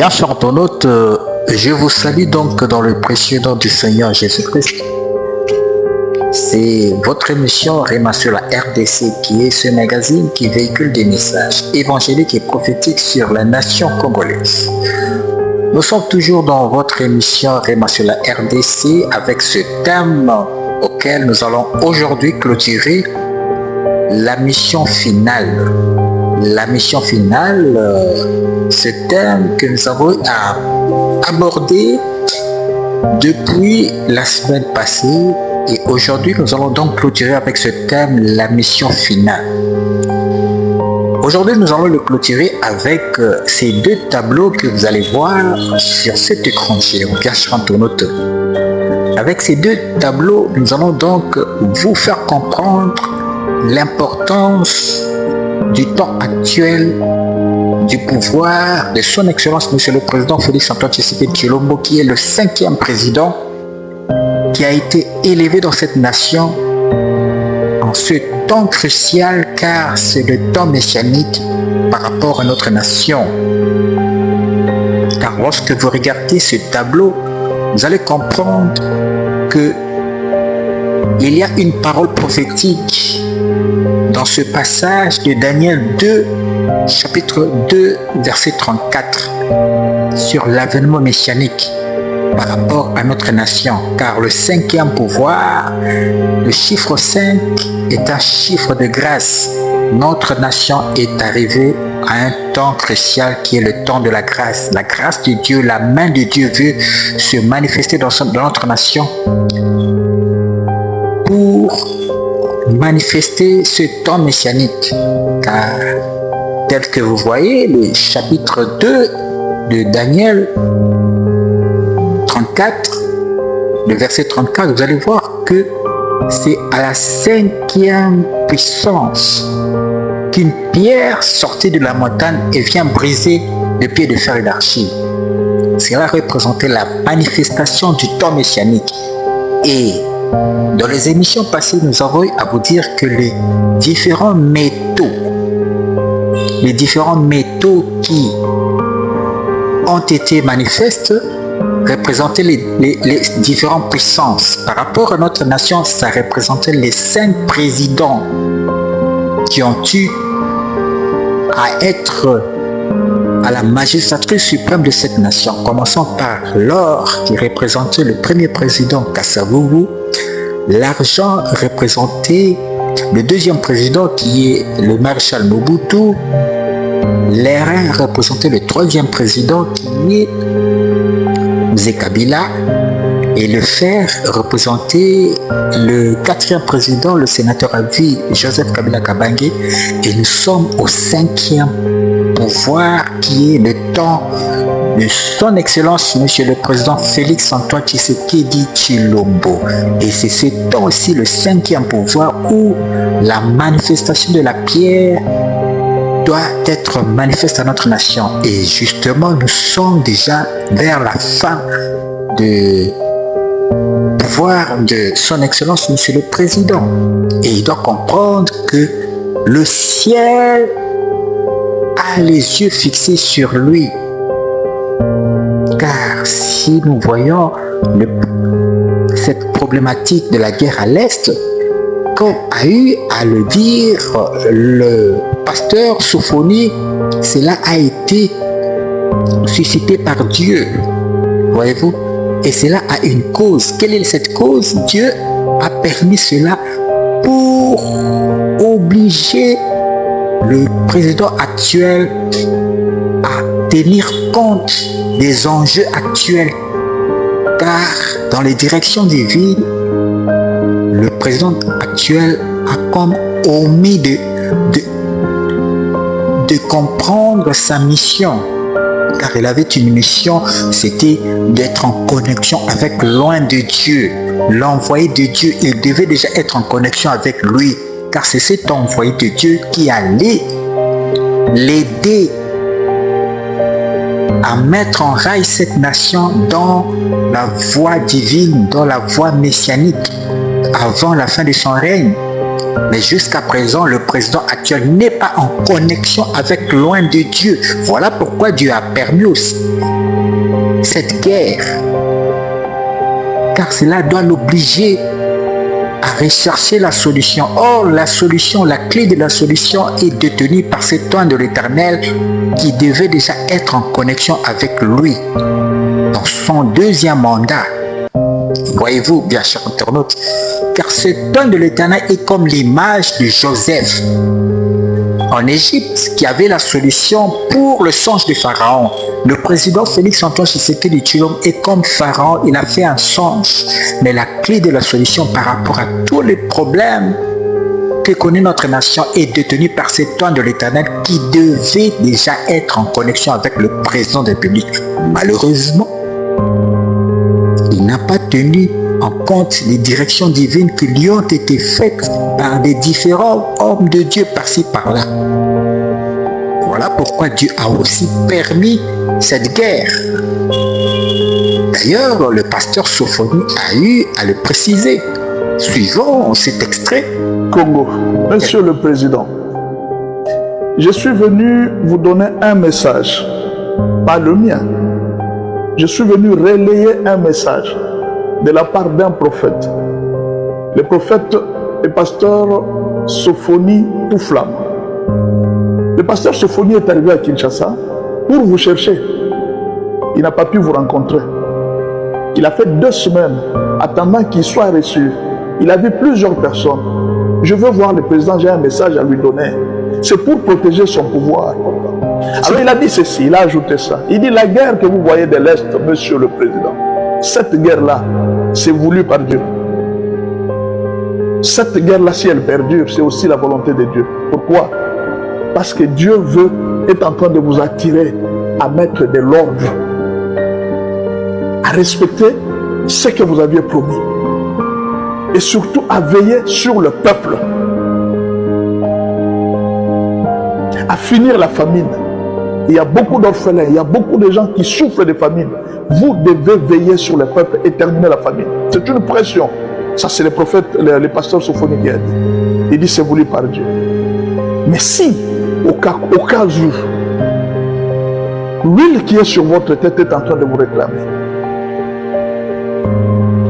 Bien, chers internautes, je vous salue donc dans le précieux nom du Seigneur Jésus-Christ. C'est votre émission Réma sur la RDC qui est ce magazine qui véhicule des messages évangéliques et prophétiques sur la nation congolaise. Nous sommes toujours dans votre émission Réma sur la RDC avec ce thème auquel nous allons aujourd'hui clôturer la mission finale. La mission finale, ce thème que nous avons abordé depuis la semaine passée et aujourd'hui nous allons donc clôturer avec ce thème, la mission finale. Aujourd'hui nous allons le clôturer avec ces deux tableaux que vous allez voir sur cet écran géant, bien sûr internaute. Avec ces deux tableaux, nous allons donc vous faire comprendre l'importance du temps actuel, du pouvoir de son Excellence Monsieur le Président Félix-Antoine Tshisekedi Tshilombo, qui est le 5e président qui a été élevé dans cette nation en ce temps crucial, car c'est le temps messianique par rapport à notre nation. Car lorsque vous regardez ce tableau, vous allez comprendre que il y a une parole prophétique dans ce passage de Daniel 2, chapitre 2, verset 34, sur l'avènement messianique par rapport à notre nation. Car le 5e pouvoir, le chiffre 5, est un chiffre de grâce. Notre nation est arrivée à un temps crucial qui est le temps de la grâce. La grâce de Dieu, la main de Dieu veut se manifester dans notre nation pour manifester ce temps messianique. Car tel que vous voyez, le chapitre 2 de Daniel 34, le verset 34, vous allez voir que c'est à la 5e puissance qu'une pierre sortit de la montagne et vient briser le pied de fer et d'argile. Cela représentait la manifestation du temps messianique. Et dans les émissions passées, nous avons à vous dire que les différents métaux qui ont été manifestes représentaient les différentes puissances. Par rapport à notre nation, ça représentait les 5 présidents qui ont eu à être à la magistrature suprême de cette nation. Commençons par l'or qui représentait le premier président Kasavubu, l'argent représentait le 2e président qui est le maréchal Mobutu, l'airain représentait le 3e président qui est Mzee Kabila, et le fer représentait le 4e président, le sénateur à vie Joseph Kabila Kabange. Et nous sommes au 5e pouvoir qui est le temps de son Excellence Monsieur le Président Félix-Antoine Tshisekedi Tshilombo. Et c'est ce temps aussi, le 5e pouvoir, où la manifestation de la pierre doit être manifeste à notre nation. Et justement, nous sommes déjà vers la fin de pouvoir de son Excellence Monsieur le Président. Et il doit comprendre que le ciel a les yeux fixés sur lui. Car si nous voyons cette problématique de la guerre à l'Est, comme a eu à le dire le pasteur Sophonie, cela a été suscité par Dieu, voyez-vous, et cela a une cause. Quelle est cette cause? Dieu a permis cela pour obliger le président actuel à tenir compte des enjeux actuels, car dans les directions divines, le président actuel a comme omis de comprendre sa mission, car il avait une mission, c'était d'être en connexion avec loin de Dieu, l'envoyé de Dieu. Il devait déjà être en connexion avec lui, car c'est cet envoyé de Dieu qui allait l'aider à mettre en rail cette nation dans la voie divine, dans la voie messianique, avant la fin de son règne. Mais jusqu'à présent, le président actuel n'est pas en connexion avec loin de Dieu. Voilà pourquoi Dieu a permis aussi cette guerre. Car cela doit l'obliger à rechercher la solution. Or, la solution, la clé de la solution est détenue par cet ange de l'Éternel qui devait déjà être en connexion avec lui dans son deuxième mandat. Voyez-vous, bien chers internautes, car cet ange de l'Éternel est comme l'image de Joseph en Égypte qui avait la solution pour le songe de Pharaon. Le président Félix Antoine Tshisekedi Tshilombo est comme Pharaon, il a fait un songe, mais la clé de la solution par rapport à tous les problèmes que connaît notre nation est détenue par cet ange de l'Éternel qui devait déjà être en connexion avec le président de la République. Malheureusement, il n'a pas tenu en compte les directions divines qui lui ont été faites par des différents hommes de Dieu par-ci par-là. Voilà pourquoi Dieu a aussi permis cette guerre. D'ailleurs, le pasteur Sophonie a eu à le préciser. Suivons cet extrait. Congo, Monsieur le Président, je suis venu vous donner un message, pas le mien. Je suis venu relayer un message de la part d'un prophète. Le prophète et pasteur Sophonie Touflam. Le pasteur Sophonie est arrivé à Kinshasa pour vous chercher. Il n'a pas pu vous rencontrer. Il a fait 2 semaines attendant qu'il soit reçu. Il a vu plusieurs personnes. Je veux voir le président, j'ai un message à lui donner. C'est pour protéger son pouvoir. Alors il a dit ceci, il a ajouté ça. Il dit la guerre que vous voyez de l'Est, Monsieur le Président, cette guerre-là, c'est voulu par Dieu. Cette guerre-là, si elle perdure, c'est aussi la volonté de Dieu. Pourquoi? Parce que Dieu est en train de vous attirer à mettre de l'ordre, à respecter ce que vous aviez promis. Et surtout à veiller sur le peuple, à finir la famine. Il y a beaucoup d'orphelins, il y a beaucoup de gens qui souffrent de famine. Vous devez veiller sur le peuple et terminer la famine. C'est une pression. Ça, c'est le prophète, le pasteur Sophonie qui a dit. Il dit c'est voulu par Dieu. Mais si, au cas où, l'huile qui est sur votre tête est en train de vous réclamer,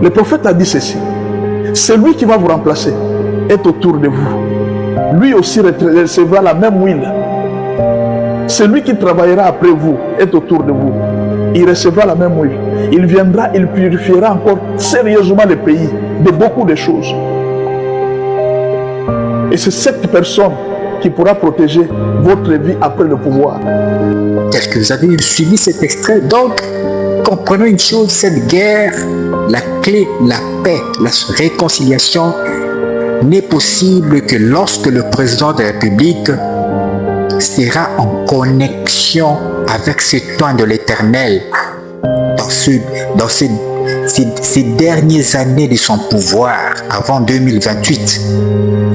le prophète a dit ceci. Celui qui va vous remplacer est autour de vous. Lui aussi recevra la même huile. Celui qui travaillera après vous est autour de vous. Il recevra la même huile. Il viendra, il purifiera encore sérieusement le pays de beaucoup de choses. Et c'est cette personne qui pourra protéger votre vie après le pouvoir. Est-ce que vous avez suivi cet extrait? Donc, comprenons une chose, cette guerre, la clé, la paix, la réconciliation n'est possible que lorsque le président de la République sera en connexion avec ce temps de l'Éternel dans ces dernières années de son pouvoir avant 2028.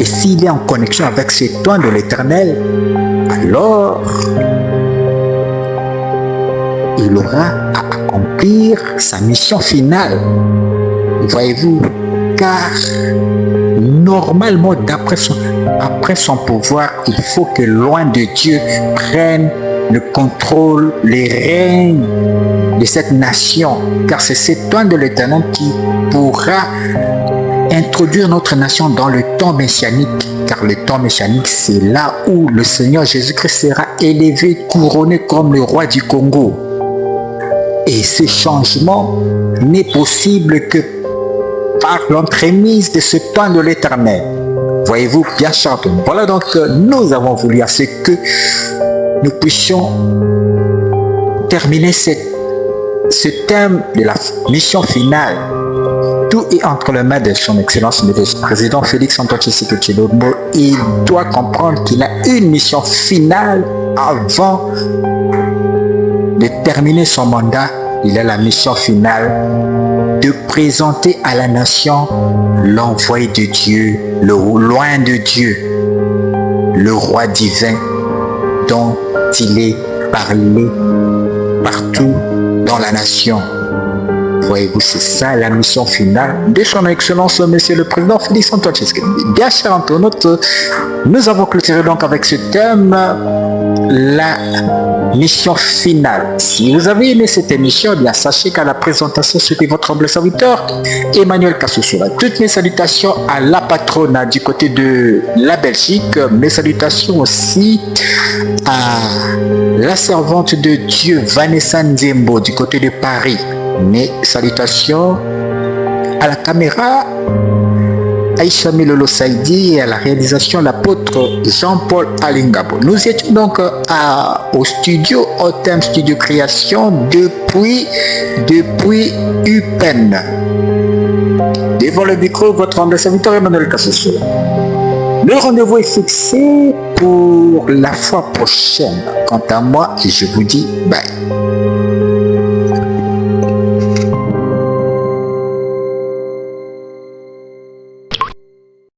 Et s'il est en connexion avec ce temps de l'Éternel, alors il aura à accomplir sa mission finale. Voyez-vous, car normalement, après son pouvoir, il faut que loin de Dieu prenne le contrôle, les règnes de cette nation, car c'est cet temps de l'Éternel qui pourra introduire notre nation dans le temps messianique, car le temps messianique, c'est là où le Seigneur Jésus-Christ sera élevé, couronné comme le roi du Congo. Et ce changement n'est possible que par l'entremise de ce temps de l'Éternel. Voyez-vous, bien chanté. Voilà donc nous avons voulu à ce que nous puissions terminer ce thème de la mission finale. Tout est entre les mains de son Excellence le président Félix Antoine Tshisekedi Tshilombo. Il doit comprendre qu'il a une mission finale avant de terminer son mandat. Il a la mission finale de présenter à la nation l'envoyé de Dieu, le loin de Dieu, le roi divin dont il est parlé partout dans la nation. Voyez-vous, c'est ça la mission finale de son Excellence, Monsieur le Président Félix Antoine Tshisekedi. Bien chers internautes, nous avons clôturé donc avec ce thème, la mission finale. Si vous avez aimé cette émission, bien sachez qu'à la présentation, c'était votre humble serviteur, Emmanuel Kassoussoula. Toutes mes salutations à la patronne du côté de la Belgique, mes salutations aussi à la servante de Dieu, Vanessa Nzembo, du côté de Paris. Mes salutations à la caméra, Aïcha Milolo Saïdi, et à la réalisation, l'apôtre Jean-Paul Alingabo. Nous étions donc au studio, au thème Studio Création, depuis UPenn. Devant le micro, votre humble serviteur Emmanuel Kassoussoula. Le rendez-vous est fixé pour la fois prochaine. Quant à moi, je vous dis bye.